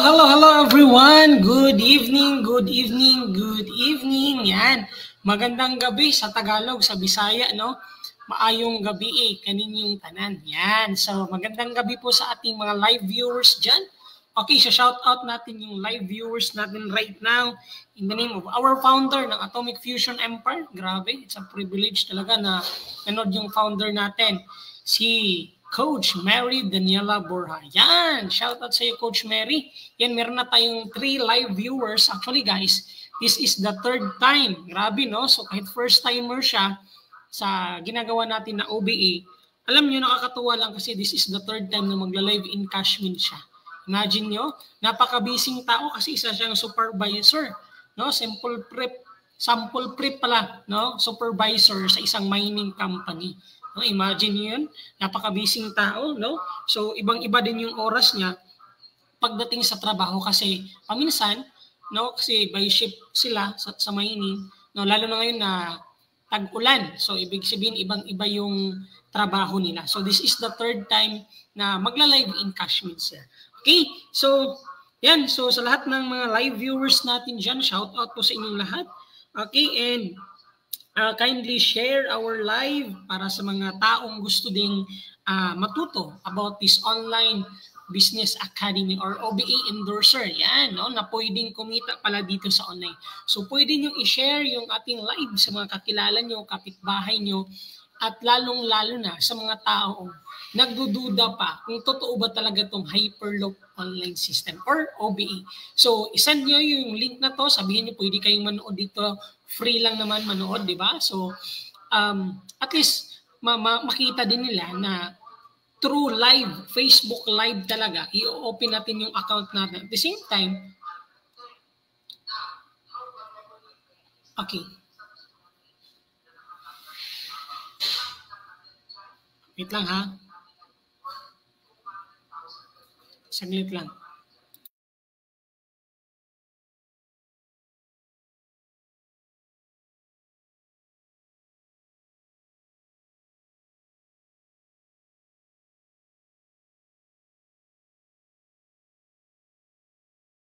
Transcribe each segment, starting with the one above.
Hello everyone. Good evening. Yan. Magandang gabi sa Tagalog, sa Bisaya, no? Maayong gabi kaninyong tanan. Yan. So, magandang gabi po sa ating mga live viewers dyan. Okay, shout out natin yung live viewers natin right now in the name of our founder ng Atomic Fusion Empire. Grabe, it's a privilege talaga na nanood yung founder natin, si Coach Mary Daniela Borja. Yan, shout out sa iyo, Coach Mary. Yan, meron na tayong 3 live viewers. Actually, guys, this is the 3rd time. Grabe, no? So, kahit first timer siya sa ginagawa natin na OBA, alam nyo, nakakatuwa lang kasi this is the 3rd time na magla-live in Cashmin siya. Imagine nyo, napaka-busy tao kasi isa siyang supervisor, no? Sample prep pala, no? Supervisor sa isang mining company. No, imagine yun, napaka-busy tao, no? So, ibang-iba din yung oras niya pagdating sa trabaho kasi paminsan, no, kasi by shift sila sa mining, no, lalo na ngayon na tag-ulan. So, ibig sabihin, ibang-iba yung trabaho nila. So, this is the 3rd time na magla-live in Cashmin, sir. Okay? So, yan. So, sa lahat ng mga live viewers natin dyan, shout out po sa inyong lahat. Okay? And kindly share our live para sa mga taong gusto ding matuto about this online business academy or OBA endorser. Yan, no, na pwedeng kumita pala dito sa online. So pwede nyo i-share yung ating live sa mga kakilala nyo, kapitbahay nyo, at lalong-lalo na sa mga taong nagdududa pa kung totoo ba talaga itong Hyperloop online system or OBA. So, isend nyo yung link na to, sabihin nyo pwede kayong manood dito, free lang naman manood, di ba? So, at least makita din nila na through live, Facebook live talaga, i-open natin yung account natin. At the same time, okay. Wait lang ha. Saglit lang.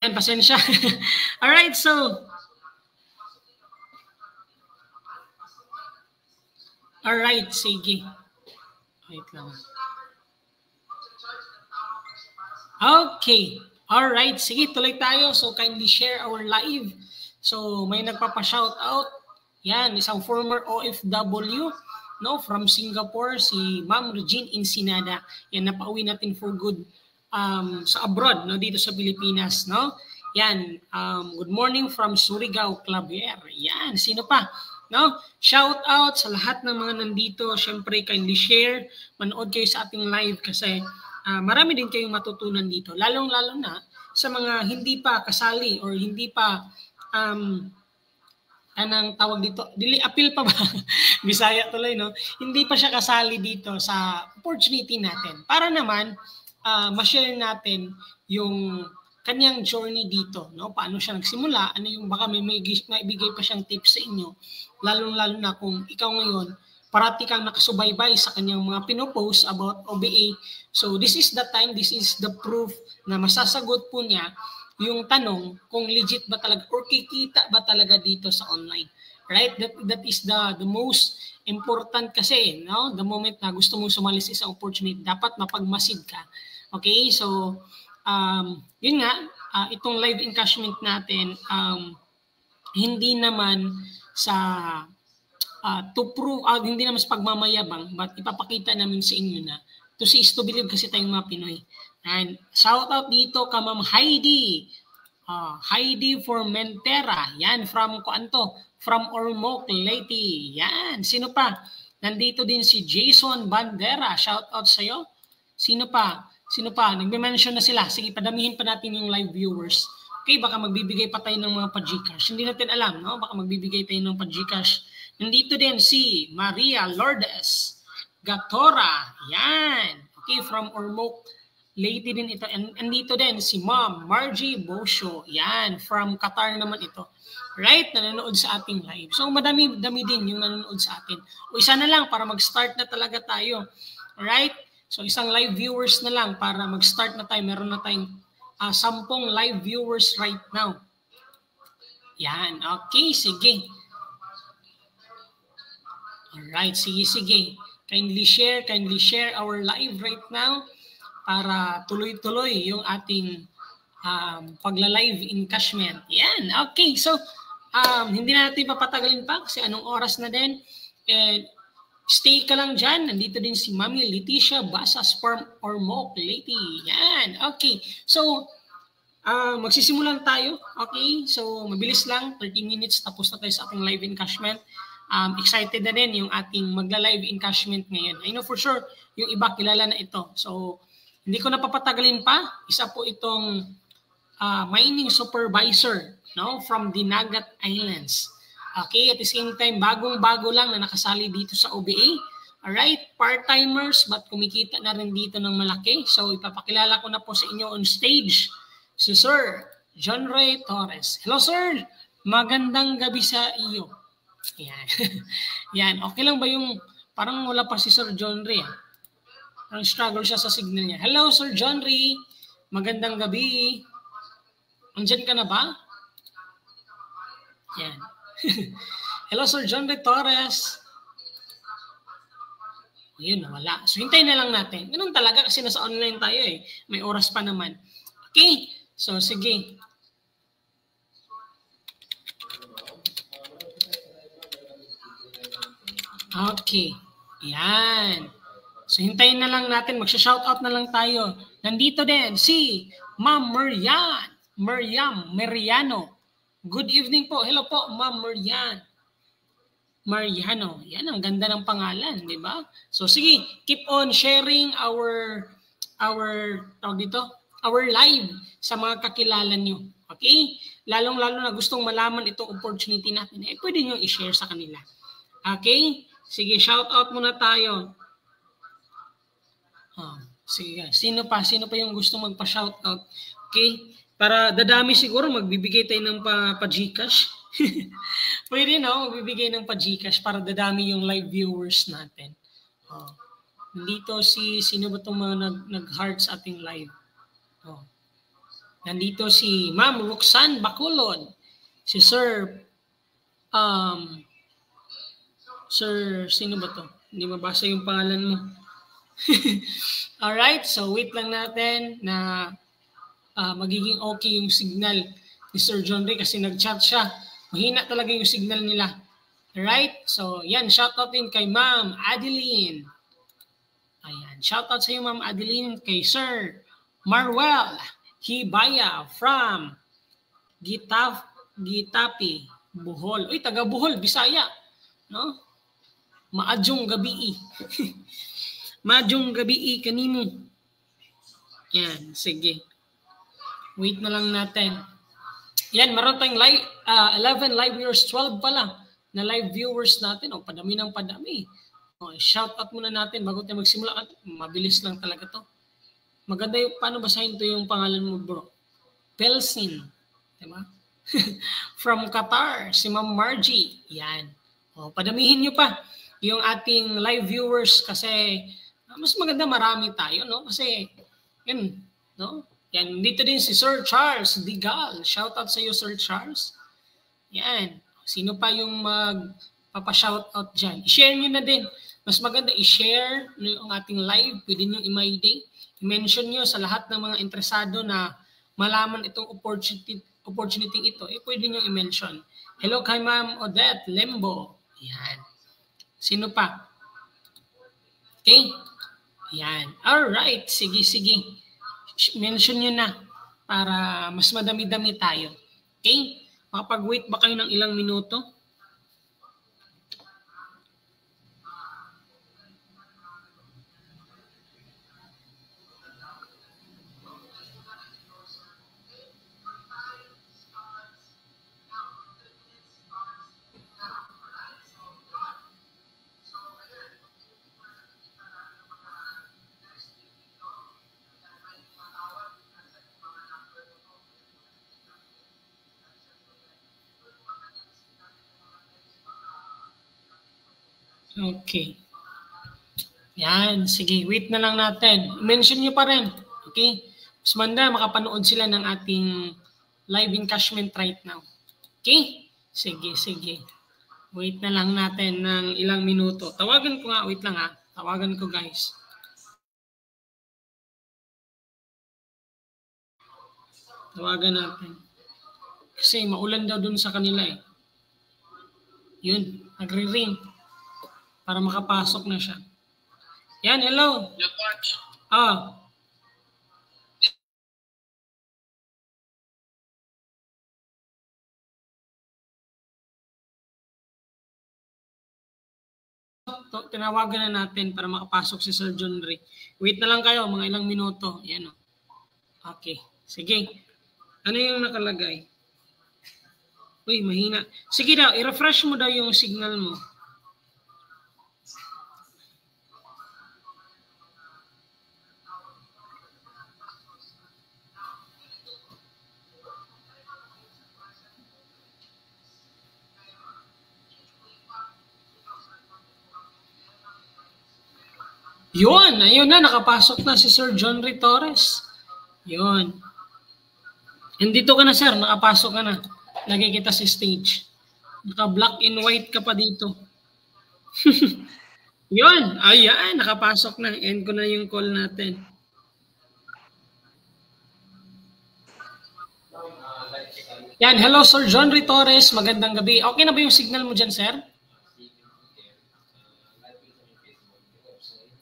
Pasensya. All right, so all right, sige. Wait lang. Okay. All right, sige, tuloy tayo. So kindly share our live. So may nagpapa-shout out. Yan, isang former OFW, no, from Singapore, si Ma'am Regine Ensenada. Yan, napauwi natin for good sa abroad, no, dito sa Pilipinas, no? Yan, good morning from Surigao, Clavier. Yan, sino pa? No? Shout out sa lahat ng mga nandito. Syempre, kindly share, manood kayo sa ating live kasi marami din kayong matutunan dito. Lalong-lalo na sa mga hindi pa kasali or hindi pa anong tawag dito? Dili appeal pa ba? Bisaya tuloy, no? Hindi pa siya kasali dito sa opportunity natin. Para naman ma-share natin yung kanyang journey dito, no? Paano siya nagsimula, ano yung baka may maibigay pa siyang tips sa inyo, lalong-lalo na kung ikaw ngayon parati kang nakasubaybay sa kanyang mga pinopost about OBA. So this is the time, this is the proof na masasagot po niya yung tanong kung legit ba talaga or kikita ba talaga dito sa online. Right? That is the most important kasi, no? The moment na gusto mong sumali sa isang opportunity, dapat mapagmasid ka. Okay, so yun nga, itong live encashment natin, hindi naman sa to prove, hindi naman sa pagmamayabang, but ipapakita namin sa inyo na to see is to believe kasi tayong mga Pinoy. And shout out dito ka Ma'am Heidi, Heidi Formentera, yan, from Ormoc, Leyte, yan, sino pa? Nandito din si Jason Bandera, shout out sa'yo. Sino pa? Nagme-mention na sila. Sige, padamihin pa natin yung live viewers. Okay, baka magbibigay pa tayo ng mga pa-Gcash. Hindi natin alam, no? Baka magbibigay tayo ng pa-Gcash. Nandito din si Maria Lourdes Gatora. Yan. Okay, from Ormoc, Leyte din ito. And nandito din si Ma'am Margie Bosho. Yan, from Qatar naman ito. Right? Nanonood sa ating live. So, madami din yung nanonood sa atin. O isa na lang para mag-start na talaga tayo. Alright? So isang live viewers na lang para mag-start na tayo. Meron na tayong 10 live viewers right now. Yan, okay, sige. Alright, sige. Kindly share our live right now para tuloy-tuloy yung ating pagla-live encashment. Yan, okay. So, hindi na natin papatagalin pa kasi anong oras na din. And stay ka lang dyan. Nandito din si Mami Leticia Basas Farm or Mock Lady. Yan, okay. So, magsisimulan tayo. Okay, so mabilis lang. 30 minutes tapos na tayo sa ating live encashment. Excited na din yung ating magla-live encashment ngayon. I know for sure, yung iba kilala na ito. So, hindi ko na papatagalin pa. Isa po itong mining supervisor, no, from Dinagat Islands. Okay, at the same time, bagong-bago lang na nakasali dito sa OBA. Alright, part-timers, but kumikita na rin dito ng malaki. So, ipapakilala ko na po sa inyo on stage si Sir John Ray Torres. Hello, sir. Magandang gabi sa iyo. Yan. Yan. Okay lang ba yung parang wala pa si Sir John Ray? Parang struggle siya sa signal niya. Hello, Sir John Ray. Magandang gabi. Andyan ka na ba? Yan. Hello, Sir John Ray Torres. Ayun, wala. So, hintayin na lang natin. Ganun talaga kasi nasa online tayo eh. May oras pa naman. Okay. So, sige. Okay. Yan. So, hintayin na lang natin. Magsha-shoutout na lang tayo. Nandito din si Ma'am Mariano. Good evening po. Hello po, Ma'am Mariano. Yan, ang ganda ng pangalan, di ba? So, sige. Keep on sharing our live sa mga kakilala nyo. Okay? Lalong-lalo na gustong malaman itong opportunity natin, pwede nyo i-share sa kanila. Okay? Sige, shout-out muna tayo. Sige, sino pa yung gusto magpa-shoutout? Okay? Para dadami siguro, magbibigay tayo ng pa-Gcash. Pwede, no? Magbibigay ng pa-Gcash para dadami yung live viewers natin. Nandito sino ba itong mga nag-heart sa ating live? Nandito si Ma'am Roxanne Bacolod, si Sir sino ba to? Hindi mabasa yung pangalan mo. Alright, so wait lang natin na magiging okay yung signal ni Sir John Ray kasi nag-chat siya. Mahina talaga yung signal nila. Alright, so yan, shoutout din kay Ma'am Adeline. Ayan, shoutout sa iyo Ma'am Adeline, kay Sir Marwell Hibaya from Gitapi, Bohol. Uy, taga Bohol, Bisaya. No? Maadjong gabi. Maadjong gabi kanimo. Yan, sige. Wait na lang natin. Yan, meron tayong 11 live viewers, 12 pala na live viewers natin. Padami ng padami. Shout out muna natin bago tayo magsimula. Mabilis lang talaga to. Maganda yung, paano basahin to yung pangalan mo, bro? Pelsin. Diba? From Qatar, si Ma'am Margie. Yan. Padamihin nyo pa yung ating live viewers kasi mas maganda marami tayo, no? Kasi, yun, no? Yan, dito din si Sir Charles Digal. Shout out sa iyo, Sir Charles. Yan. Sino pa yung magpapa-shoutout dyan? I-share nyo na din. Mas maganda i-share yung ating live. Pwede nyo i-my-day. I-mention nyo sa lahat ng mga interesado na malaman itong opportunity ito. Pwede nyo i-mention. Hello kay Ma'am Odette Lembo. Yan. Sino pa? Okay? Yan. Alright. Sige. Mention nyo na para mas madami-dami tayo. Okay? Makapag-wait ba kayo ng ilang minuto? Okay. Yan. Sige, wait na lang natin. Mention nyo pa rin. Okay? Mas manda makapanood sila ng ating live encashment right now. Okay? Sige, sige. Wait na lang natin ng ilang minuto. Tawagan ko nga. Wait lang ha. Tawagan ko guys. Tawagan natin. Kasi maulan daw dun sa kanila eh. Yun. Nagre-ring. Para makapasok na siya. Yan, hello. Ah. Tinawagan na natin para makapasok si Sir John Ray. Wait na lang kayo, mga ilang minuto. Yan o. Okay. Sige. Ano yung nakalagay? Uy, mahina. Sige daw, i-refresh mo daw yung signal mo. Yun, ayun na, nakapasok na si Sir John Ray Torres. Yun. Andito ka na sir, nakapasok ka na. Lagay kita sa stage. Naka-black and white ka pa dito. Yun, ayan, nakapasok na. End ko na yung call natin. Yan, hello Sir John Ray Torres, magandang gabi. Okay na ba yung signal mo dyan, sir?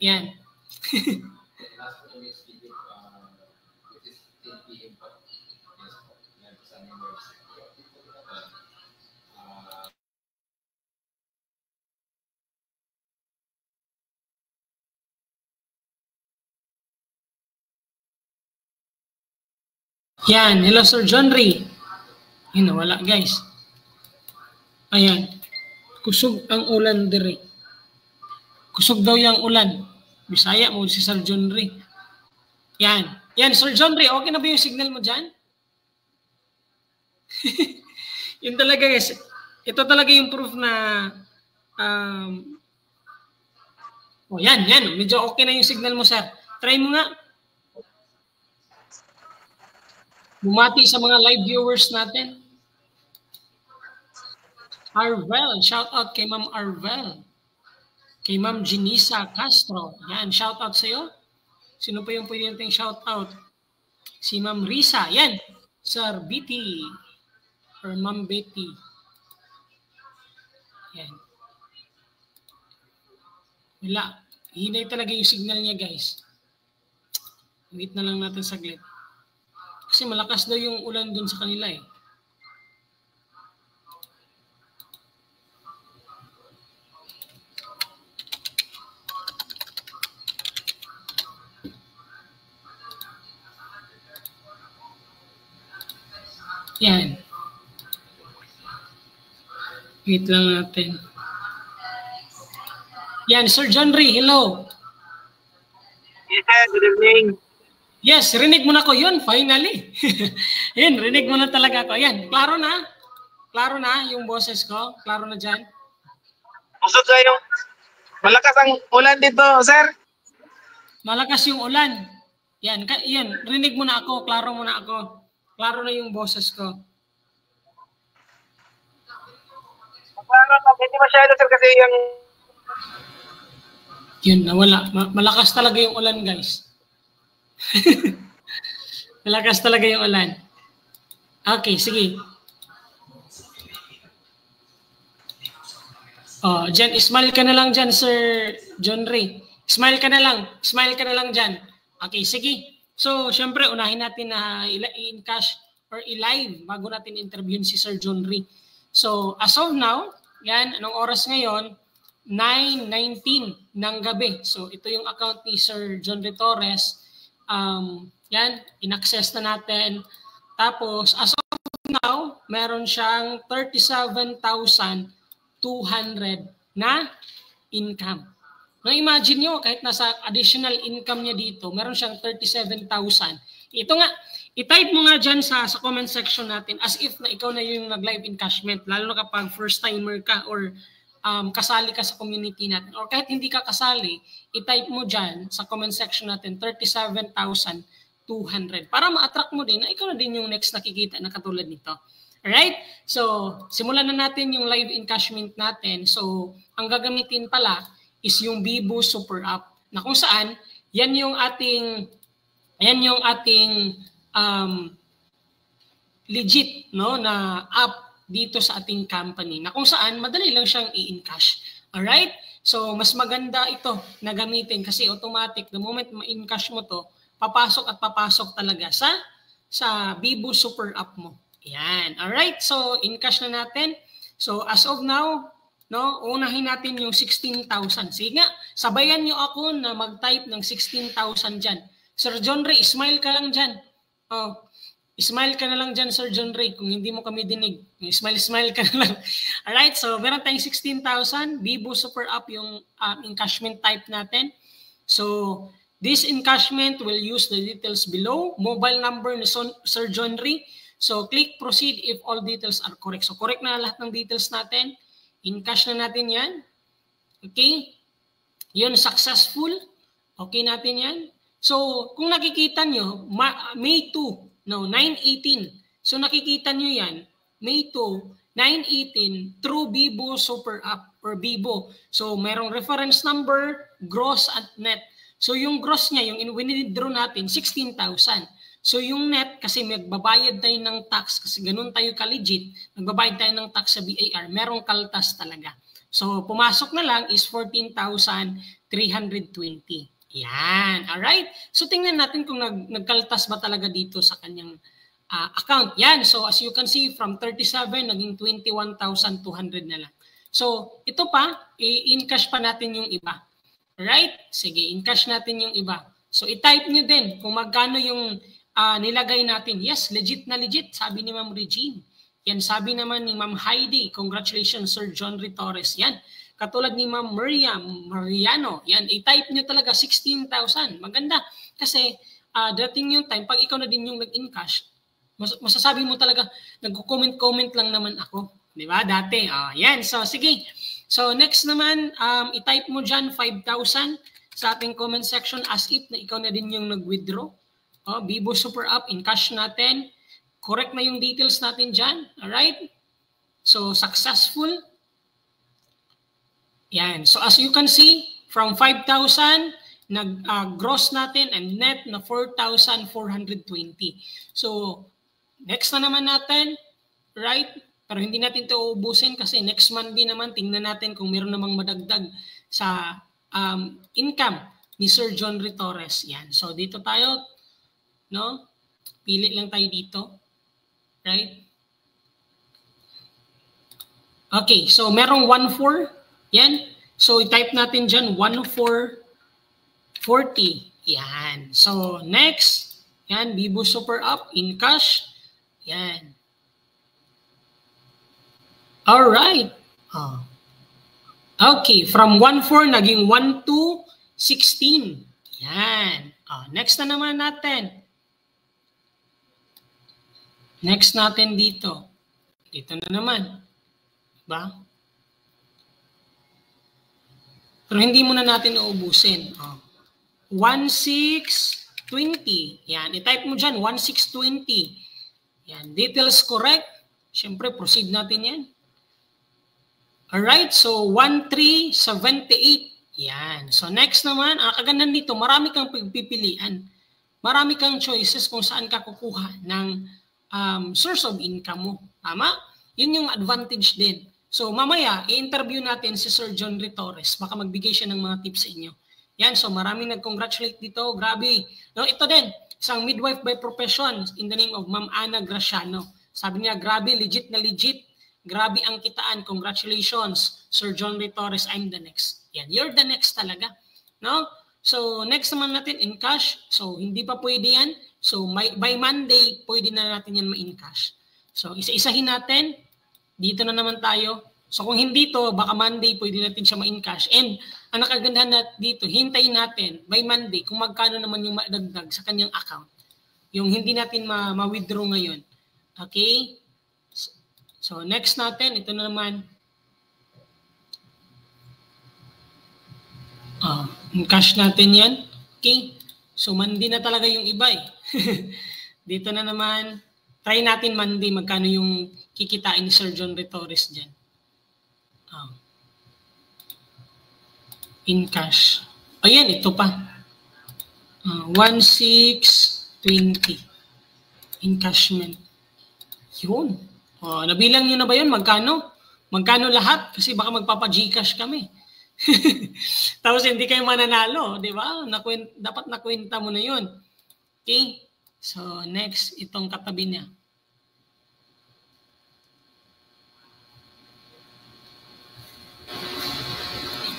Yan. Yan, hello Sir John Ray. Yun, nawala guys. Ayan. Kusog ang ulan dire. Kusog daw yung ulan. Bisaya mo si Sir John Ray. Yan. Yan, Sir John Ray, okay na ba yung signal mo dyan? Yun talaga guys. Ito talaga yung proof na yan. Medyo okay na yung signal mo, sir. Try mo nga. Bumati sa mga live viewers natin. Arvel, shout out kay Ma'am Arvel. Kay Ma'am Jenisa Castro. Yan, shout out sa iyo. Sino pa yung pwede nating shout out? Si Ma'am Risa. Yan. Sir Betty. Or Ma'am Betty. Yan. Wala. Hinay talaga yung signal niya, guys. Wait na lang natin saglit. Kasi malakas daw yung ulan dun sa kanila eh. Yan. Wait lang natin. Yan, Sir John Ray, hello. Yes, good evening. Yes, rinig mo na ko yun, finally. Yun, rinig mo na talaga ako. Yan, klaro na. Klaro na yung boses ko. Klaro na dyan. Usod sa yung malakas ang ulan dito, sir. Malakas yung ulan. Yan, rinig mo na ako. Klaro mo na ako. Klaro na yung boses ko. Klaro na, hindi masyado, sir, kasi yung... Yun, nawala. Malakas talaga yung ulan, guys. Malakas talaga yung ulan. Okay, sige. Oh, dyan, smile ka na lang dyan, Sir John Ray. Smile ka na lang. Smile ka na lang dyan. Okay, sige. So, syempre, unahin natin na i-encash or i-live bago natin interviewin si Sir John Ray. So, as of now, yan, anong oras ngayon? 9:19 ng gabi. So, ito yung account ni Sir John Ray Torres. Yan, in-access na natin. Tapos, as of now, meron siyang 37,200 na income. Now, imagine nyo, kahit nasa additional income niya dito, meron siyang 37,000. Ito nga, i-type mo nga dyan sa comment section natin as if na ikaw na yung nag-live encashment, lalo na kapag first-timer ka or kasali ka sa community natin. Or kahit hindi ka kasali, i-type mo dyan sa comment section natin, 37,200 200 para ma-attract mo din na ikaw na din yung next nakikita na katulad nito. Alright? So, simulan na natin yung live encashment natin. So, ang gagamitin pala is yung Bibo Super App na kung saan yan yung ating legit no na app dito sa ating company na kung saan madali lang siyang i-encash. Alright? So, mas maganda ito na gamitin kasi automatic, the moment ma-encash mo to, papasok at papasok talaga sa Bibo Super App mo. Yan. Alright? So, encash na natin. So, as of now, no, unahin natin yung 16,000. Sige nga, sabayan nyo ako na mag-type ng 16,000 dyan. Sir John Ray, smile ka lang dyan. Oh, smile ka na lang dyan, Sir John Ray, kung hindi mo kami dinig. Smile ka na lang. Alright, so meron tayong 16,000. Bibo Super App yung encashment type natin. So, this encashment will use the details below. Mobile number ni Sir John Ray. So, click proceed if all details are correct. So, correct na lahat ng details natin. Encash na natin yan. Okay? Yun, successful. Okay natin yan. So, kung nakikita nyo, May 2, no, 9/18. So nakikita nyo yan, May 2, 9/18 through Bibo Super App or Bibo. So merong reference number, gross at net. So yung gross niya, yung winidraw natin, 16,000. So yung net, kasi magbabayad tayo ng tax, kasi ganun tayo ka-legit, magbabayad tayo ng tax sa BAR, merong kaltas talaga. So pumasok na lang is 14,320. Yan, alright? So tingnan natin kung nagkaltas ba talaga dito sa kanyang account. Yan, so as you can see, from 37, naging 21,200 na lang. So ito pa, i-encash pa natin yung iba. Alright? Sige, encash natin yung iba. So i-type nyo din kung magkano yung nilagay natin. Yes, legit na legit, sabi ni Ma'am Regine. Yan, sabi naman ni Ma'am Heidi, congratulations Sir John Ray Torres. Yan. Katulad ni Ma'am Mariano, yan, i-type nyo talaga 16,000. Maganda. Kasi dating yung time, pag ikaw na din yung nag-encash, masasabi mo talaga, nagko-comment lang naman ako. Di ba? Dati. Yan. So, sige. So, next naman, i-type mo dyan 5,000 sa ating comment section as if na ikaw na din yung nag-withdraw. Bibo Super App, encash natin. Correct na yung details natin dyan. Alright? So, successful. Yan. So as you can see, from 5,000, nag-gross natin and net na 4,420. So next na naman natin, right? Pero hindi natin ito uubusin kasi next month din naman, tingnan natin kung meron namang madagdag sa income ni Sir John Ray Torres. Yan. So dito tayo, no? Pili lang tayo dito. Right? Okay, so merong 1,400. Yan. So, i-type natin dyan, 1,440. Yan. So, next. Yan, Bibo Super App, encash. Yan. Alright. Okay, from 1,400, naging 1,216. Yan. Next na naman natin. Next natin dito. Dito na naman. Diba? Pero hindi muna natin uubusin. 1,620. Yan. I-type mo dyan, 1,620. Yan. Details correct. Siyempre, proceed natin yan. Alright. So, 1,378. Yan. So, next naman, kaganda nito, marami kang pagpipilian. Marami kang choices kung saan ka kukuha ng source of income mo. Tama? Yun yung advantage din. So mamaya, i-interview natin si Sir John Ray Torres. Baka magbigay siya ng mga tips sa inyo. Yan, so maraming nag-congratulate dito. Grabe. No, ito din, isang midwife by profession in the name of Ma'am Ana Graciano. Sabi niya, grabe, legit na legit. Grabe ang kitaan. Congratulations, Sir John Ray Torres. I'm the next. Yan, you're the next talaga. No? So next naman natin, encash. So hindi pa pwede yan. So by Monday, pwede na natin yan ma-encash. So isa-isahin natin. Dito na naman tayo. So kung hindi to, baka Monday pwede natin siya ma-encash. And ang nakagandahan natin dito, hintayin natin by Monday kung magkano naman yung madagdag sa kanyang account. Yung hindi natin ma-withdraw ngayon. Okay? So next natin, ito na naman. Encash natin yan. Okay? So Monday na talaga yung iba eh. Dito na naman, try natin Monday magkano yung kikitain ni Sir John Torres dyan. In cash. Ayan, ito pa. 1,620. Encashment. Yun. Nabilang nyo na ba yun? Magkano? Magkano lahat? Kasi baka magpapa-Gcash kami. Tapos hindi kayo mananalo, di ba? Dapat nakwenta mo na yun. Okay? So, next, itong katabi niya.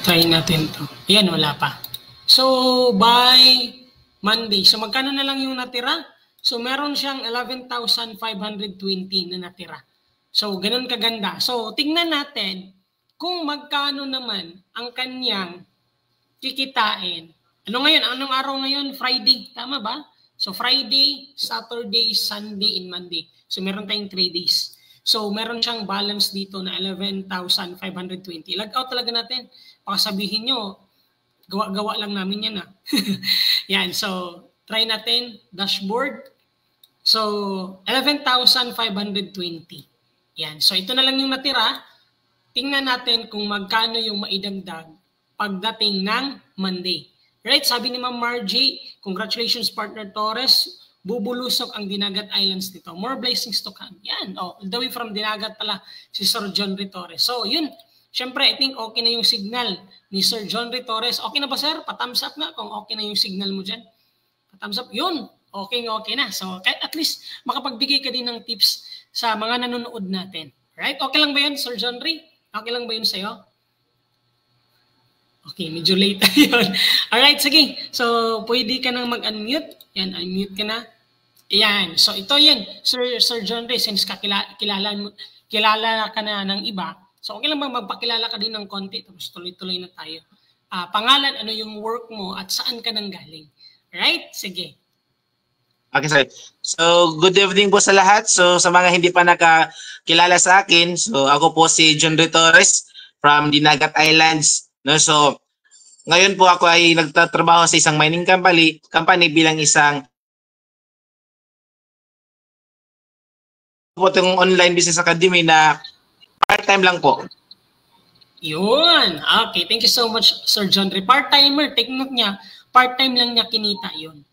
Try natin to. Ayan, wala pa. So, by Monday. So, magkano na lang yung natira? So, meron siyang 11,520 na natira. So, ganun kaganda. So, tingnan natin kung magkano naman ang kanyang kikitain. Ano ngayon? Anong araw ngayon? Friday. Tama ba? So, Friday, Saturday, Sunday, and Monday. So, meron tayong 3 days. So, meron siyang balance dito na 11,520. Lag out talaga natin. Baka sabihin nyo, gawa-gawa lang namin yan. Yan. So, try natin. Dashboard. So, 11,520. Yan. So, ito na lang yung natira. Tingnan natin kung magkano yung maidagdag pagdating ng Monday. Right? Sabi ni Ma'am Margie, congratulations partner Torres. Bubulusok ang Dinagat Islands nito. More blessings to come. Yan. All the way from Dinagat pala si Sir John Torres. So, yun. Siyempre, I think okay na yung signal ni Sir John Torres. Okay na ba, sir? Pa-thumbs up na kung okay na yung signal mo dyan. Pa-thumbs up. Yun. Okay na. So, at least makapagbigay ka din ng tips sa mga nanonood natin. Right? Okay lang ba yun, Sir John Ray? Okay lang ba yun sa'yo? Okay, medyo late yun. Alright, sige. So, pwede ka nang mag-unmute. Yan, unmute ka na. Ayan. So, ito yan. Sir John Ray, since kilala ka na ng iba, so, okay lang ba magpakilala ka din ng konti tapos tuloy-tuloy na tayo. Pangalan, ano yung work mo at saan ka nang galing. Right? Sige. Okay, sir. So, good evening po sa lahat. So, sa mga hindi pa nakakilala sa akin, so ako po si John Torres from Dinagat Islands. No, so, ngayon po ako ay nagtatrabaho sa isang mining company bilang isang po itong online business academy na part-time lang po. Yun. Okay, thank you so much, Sir John Ray. Part-timer, take note niya, part-time lang niya kinita yun.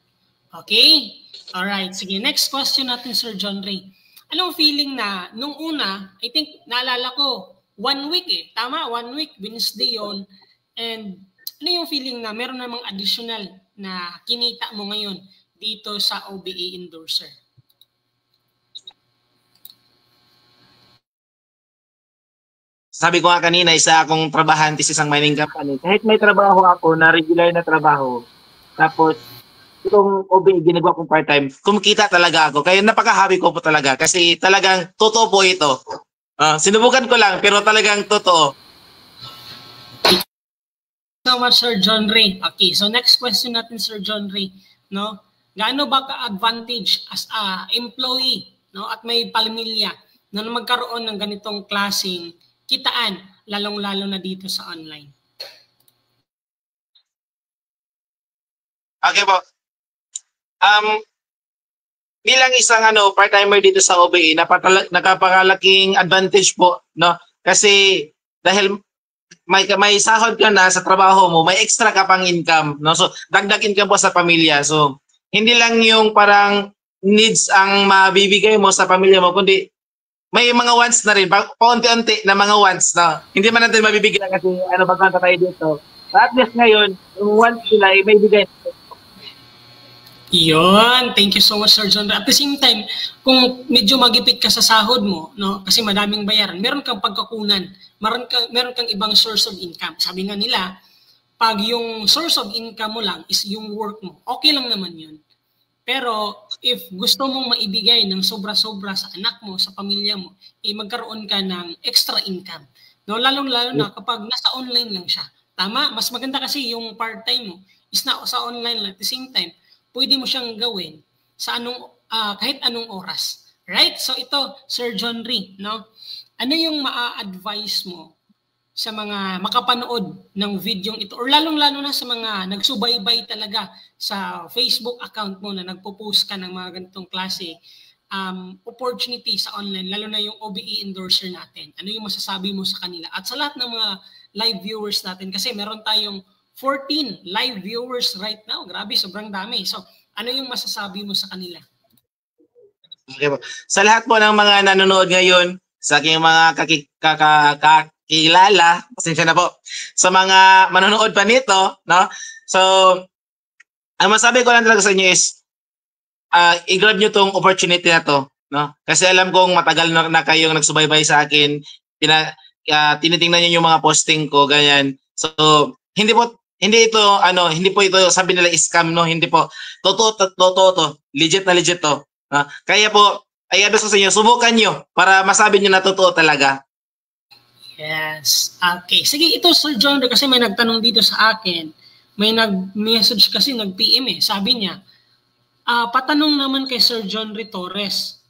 Okay? Alright, sige. Next question natin, Sir John Ray. Anong feeling na, nung una, I think, naalala ko, 1 week eh. Tama, 1 week, Wednesday yun. And ano yung feeling na meron namang additional na kinita mo ngayon dito sa OBA Endorser? Sabi ko nga kanina, isa akong trabahante sa isang mining company. Kahit may trabaho ako na regular na trabaho, tapos itong OBA ginagawa kong part-time, kumikita talaga ako. Kaya napaka-happy ko po talaga kasi talagang totoo po ito. Sinubukan ko lang pero talagang totoo. So much, Sir John Ray. Okay, so next question natin, Sir John Ray. No? Gaano ba ka-advantage as a employee, no, at may pamilya na magkaroon ng ganitong klaseng kitaan, lalong-lalo na dito sa online? Okay po. Bilang isang part-timer dito sa OBA, napakalaking advantage po, no? Kasi dahil may sahod ka na sa trabaho mo, may extra ka pang income, no? So dagdag income po sa pamilya. So hindi lang yung parang needs ang mabibigay mo sa pamilya mo, kundi may mga wants na rin, paunti-unti na mga wants na hindi man natin mabibigyan kasi baganta tayo dito. But at least ngayon, yung wants nila ay may bigay. Iyon, thank you so much, Sir John. At the same time, kung medyo magipit ka sa sahod mo, no, kasi madaming bayaran, meron kang pagkakunan, meron kang ibang source of income. Sabi nga nila, pag yung source of income mo lang is yung work mo, okay lang naman yun. Pero if gusto mong maibigay ng sobra-sobra sa anak mo, sa pamilya mo, magkaroon ka ng extra income. No, lalong-lalo na kapag nasa online lang siya. Tama? Mas maganda kasi yung part-time mo is na sa online lang. At the same time, pwede mo siyang gawin sa kahit anong oras. Right? So ito, Sir John Ray, no? Ano yung maa-advise mo sa mga makapanood ng video ito or lalong-lalo na sa mga nagsubaybay talaga sa Facebook account mo na nagpo-post ka ng mga ganitong klase opportunity sa online, lalo na yung OBE endorser natin. Ano yung masasabi mo sa kanila? At sa lahat ng mga live viewers natin, kasi meron tayong 14 live viewers right now. Grabe, sobrang dami. So, ano yung masasabi mo sa kanila? Okay po. Sa lahat po ng mga nanonood ngayon, sa aking mga kakilala, pasensya na po, sa mga manonood pa nito, no? So, ang masabi ko lang talaga sa inyo is, i-grab nyo tong opportunity na to, no? Kasi alam kong matagal na kayong nagsubaybay sa akin, tinitingnan nyo yung mga posting ko, ganyan. So, hindi po ito sabi nila scam, no? Hindi po. Totoo to. Legit na legit to. Kaya po, ay ano sa inyo, subukan nyo para masabi nyo na totoo talaga. Yes. Okay. Sige, ito Sir John, kasi may nagtanong dito sa akin. May nag-message kasi, nag-PM eh. Sabi niya, patanong naman kay Sir John Torres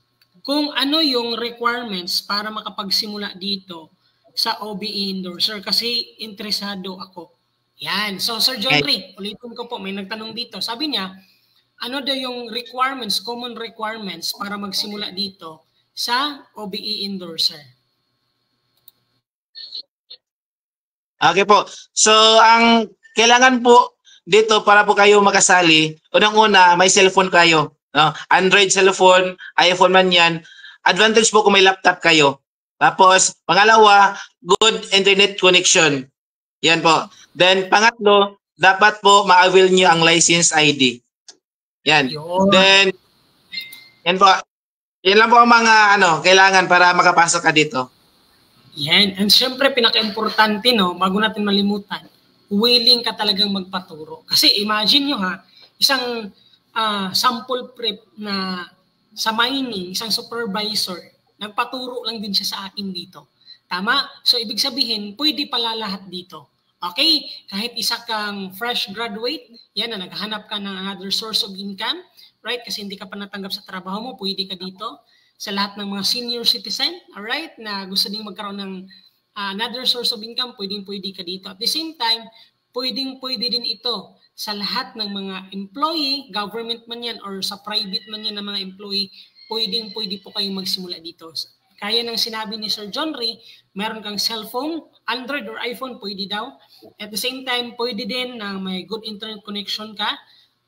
kung ano yung requirements para makapagsimula dito sa OBE endorser kasi interesado ako. Yan. So Sir John ulitin ko po, may nagtanong dito. Sabi niya, ano daw yung requirements, common requirements para magsimula dito sa OBE endorser? Okay po. So, ang kailangan po dito para po kayo makasali, unang-una, may cellphone kayo. No? Android cellphone, iPhone man yan. Advantage po kung may laptop kayo. Tapos, pangalawa, good internet connection. Yan po. Then, pangatlo, dapat po ma-avail nyo ang license ID. Yan. Then, yan po. Yan lang po ang mga kailangan para makapasok ka dito. Yan. And syempre, pinaka-importante, no, bago natin malimutan, willing ka talagang magpaturo. Kasi imagine nyo isang sample prep na sa mining, isang supervisor, nagpaturo lang din siya sa akin dito. Tama? So, ibig sabihin, pwede pala lahat dito. Okay? Kahit isa kang fresh graduate, yan na naghahanap ka ng another source of income, right? Kasi hindi ka pa natanggap sa trabaho mo, pwede ka dito. Sa lahat ng mga senior citizen, alright, na gusto ding magkaroon ng another source of income, pwede ka dito. At the same time, pwede din ito sa lahat ng mga employee, government man yan or sa private man yan ng mga employee, pwede po kayong magsimula dito. Kaya ng sinabi ni Sir John Ray, meron kang cellphone, Android or iPhone, pwede daw. At the same time, pwede din na may good internet connection ka.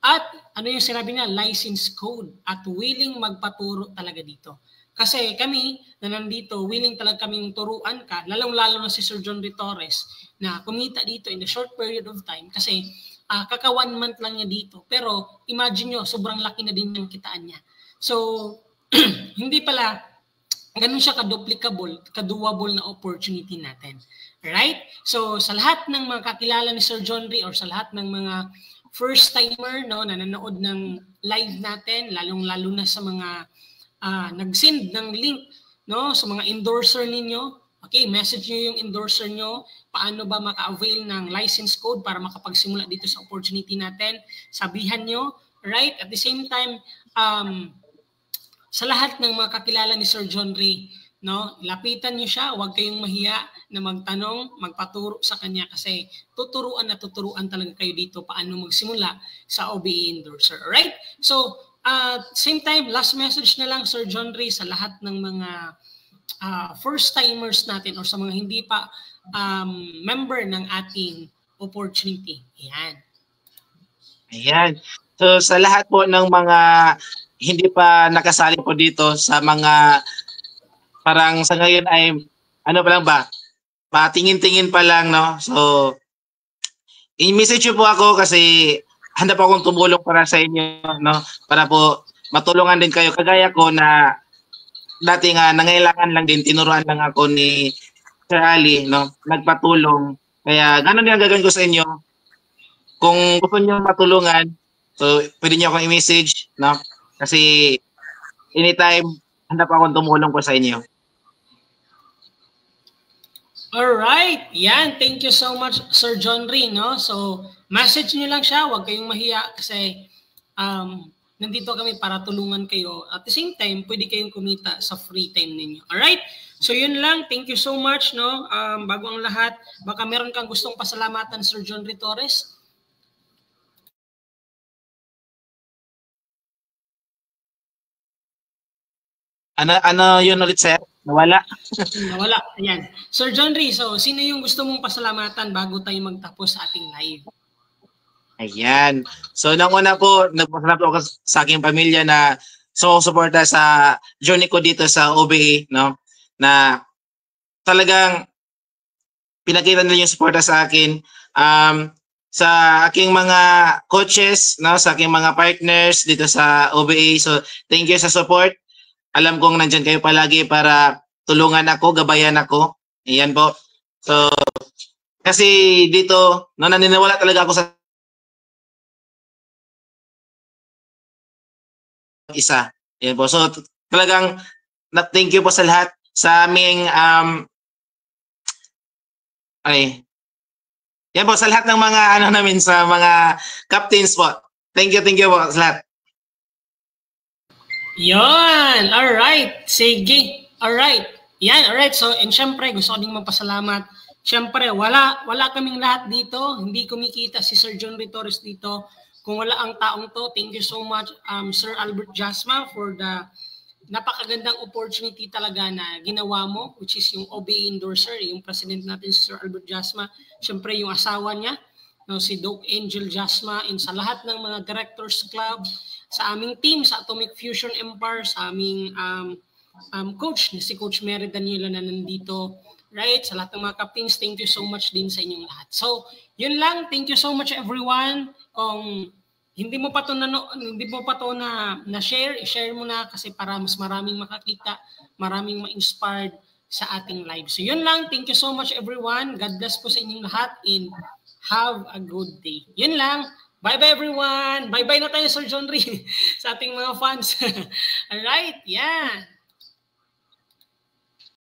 At ano yung sinabi niya, license code. At willing magpaturo talaga dito. Kasi kami na nandito, willing talaga kaming turuan ka, lalong-lalo na si Sir John Torres, na kumita dito in a short period of time. Kasi kaka 1 month lang niya dito. Pero imagine nyo, sobrang laki na din yung kitaan niya. So, hindi pala ganun siya ka-duplicable, ka-doable na opportunity natin. Right? So, sa lahat ng mga kakilala ni Sir John Ray or sa lahat ng mga first-timer na nanonood ng live natin, lalong-lalo na sa mga nag-send ng link sa mga endorser ninyo, okay, message nyo yung endorser nyo, paano ba maka-avail ng license code para makapagsimula dito sa opportunity natin, sabihan nyo, right? At the same time, sa lahat ng mga kakilala ni Sir John Ray, lapitan niyo siya, huwag kayong mahiya na magtanong, magpaturo sa kanya kasi tuturuan talaga kayo dito paano magsimula sa OBE endorser. Alright? So, same time, last message na lang Sir John Ray sa lahat ng mga first-timers natin or sa mga hindi pa member ng ating opportunity. Ayan. So, sa lahat po ng mga hindi pa nakasali po dito sa mga parang sa ngayon ay pa lang ba? Patingin-tingin pa lang, no? So, i-message po ako kasi handa pa akong tumulong para sa inyo, no? Para po matulungan din kayo. Kagaya ko na dati nga nangailangan lang din, tinuruan lang ako ni Sir Ali, no? Nagpatulong. Kaya ganun din ang gagawin ko sa inyo. Kung gusto niyo matulungan, so pwede niyo akong i-message, no? Kasi anytime, handa pa akong tumulong po sa inyo. Alright. Yan. Thank you so much, Sir John Ray. No? So, message niyo lang siya. Huwag kayong mahiya kasi nandito kami para tulungan kayo. At the same time, pwede kayong kumita sa free time ninyo. Alright? So yun lang. Thank you so much. No? Bago ang lahat, baka meron kang gustong pasalamatan, Sir John Ray Torres. Ano yun ulit, sir? Nawala? Nawala. Ayan. Sir John Ray, so sino yung gusto mong pasalamatan bago tayo magtapos sa ating live? Ayan. So, nang una po, nagpasalamat ako sa aking pamilya na sumusuporta sa journey ko dito sa OBA, no? Na talagang pinakita nila yung suporta sa akin. Sa aking mga coaches, no? Sa aking mga partners dito sa OBA. So, thank you sa support. Alam kong nandyan kayo palagi para tulungan ako, gabayan ako. Ayan po. So, kasi dito, no, naniniwala talaga ako sa isa. Yan po. So talagang thank you po sa lahat sa aming yan po sa lahat ng mga namin sa mga captains po. Thank you po sa lahat. Yan. All right. Sige. All right. Yan. All right. So, and syempre gusto ko ding magpasalamat. Syempre, wala kaming lahat dito. Hindi kumikita si Sir John Ray Torres dito. Kung wala ang taong to, thank you so much, Sir Albert Jasma, for the napakagandang opportunity talaga na ginawa mo, which is yung OBA endorser, yung president natin, Sir Albert Jasma. Siyempre, yung asawa niya, no, si Doc Angel Jasma, and sa lahat ng mga Directors Club, sa aming team, sa Atomic Fusion Empire, sa aming coach, si Coach Mary Daniela na nandito, right? Sa lahat ng mga captains, thank you so much din sa inyong lahat. So, yun lang. Thank you so much everyone. Kung hindi mo pa to na share, i-share mo na kasi para mas maraming makakita, maraming ma-inspired sa ating live. So yun lang. Thank you so much everyone. God bless po sa inyong lahat and have a good day. Yun lang. Bye-bye everyone. Bye-bye na tayo Sir John Ray sa ating mga fans. Alright, yeah.